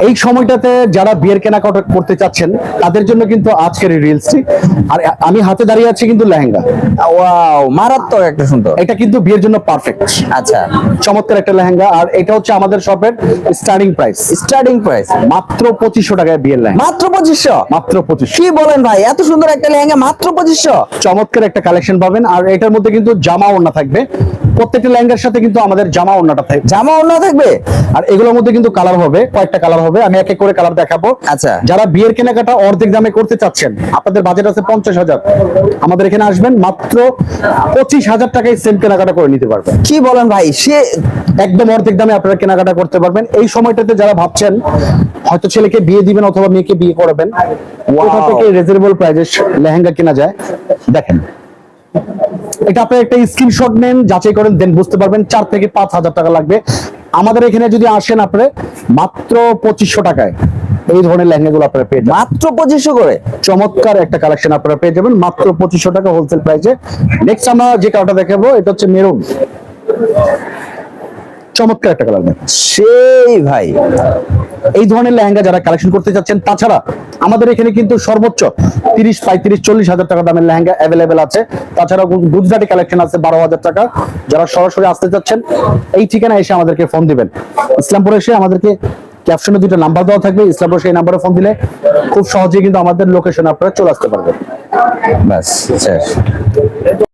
এই সময়টাতে যারা বিয়ের কেনাকাটা করতে চাচ্ছেন তাদের জন্য কিন্তু আজকের এই রিলসটি। আর আমি হাতে দাঁড়িয়ে আছি কিন্তু লেহেঙ্গা। ওয়াও, মারাত্মক একটা সুন্দর। এটা কিন্তু বিয়ের জন্য পারফেক্ট। আচ্ছা, চমৎকার একটা লেহেঙ্গা। আর এটা হচ্ছে আমাদের শপের স্টার্টিং প্রাইস মাত্র 2500 টাকায় বিয়ের লেহেঙ্গা। মাত্র 2500? মাত্র 2500। কি বলেন ভাই, এত সুন্দর একটা লেহেঙ্গা মাত্র 2500? চমৎকার একটা কালেকশন পাবেন। আর এটার মধ্যে কিন্তু জামা ওড়না থাকবে, প্রত্যেকটা লেহেঙ্গার সাথে কিন্তু আমাদের জামা ওড়নাটা থাকবে। জামা ওড়না থাকবে? আর এগুলোর মধ্যে কিন্তু কালার হবে, কয়েকটা কালার হবে, আমি এক এক করে কালার দেখাবো। আচ্ছা। যারা বিয়ের কেনাকাটা অর্ধেক দামে করতে চাচ্ছেন, আপনাদের বাজেট আছে 50,000, আমাদের এখানে আসবেন, মাত্র 25,000 টাকায় সেম কেনাকাটা করে নিতে পারবেন। কি বলেন ভাই, সে একদম অর্ধেক দামে আপনারা কেনাকাটা করতে পারবেন। এই সময়টাতে যারা ভাবছেন হয়তো ছেলেকে বিয়ে দিবেন অথবা মেয়েকে বিয়ে করবেন, কোথা থেকে রিজনেবল প্রাইসে লেহেঙ্গা কেনা যায় দেখেন। এটা আপনি একটা স্ক্রিনশট নেন, যাচাই করেন, দেন বুঝতে পারবেন 4 থেকে 5,000 টাকা লাগবে। আমাদের এখানে যদি আসেন আপনি মাত্র 2500 টাকায় এই ধরনের লেহেঙ্গাগুলো আপনারা পেয়ে যাবেন। মাত্র 2500 করে? চমৎকার একটা কালেকশন আপনারা পেয়ে যাবেন মাত্র 2500 টাকা হোলসেল প্রাইসে। নেক্সট আমরা যে কালারটা দেখাবো এটা হচ্ছে মেরুন। চমৎকার একটা কালার দেখেন। সেই ভাই, এই ধরনের লেহেঙ্গা যারা কালেকশন করতে চাচ্ছেন, তাছাড়া আমাদের এখানে কিন্তু সর্বোচ্চ 30, 35, 40,000 টাকা দামের লেহেঙ্গা অ্যাভেলেবেল আছে। তাছাড়া গুজরাটি কালেকশন আছে 12,000 টাকা। যারা সরাসরি আসতে চাচ্ছেন এই ঠিকানা এসে আমাদেরকে ফোন দিবেন। ইসলামপুর এসে আমাদেরকে ক্যাপশনে 2টা নাম্বার দেওয়া থাকবে, ইসলামপুর সেই নাম্বারে ফোন দিলে খুব সহজেই কিন্তু আমাদের লোকেশনে আপনারা চলে আসতে পারবেন। বাস শেষ।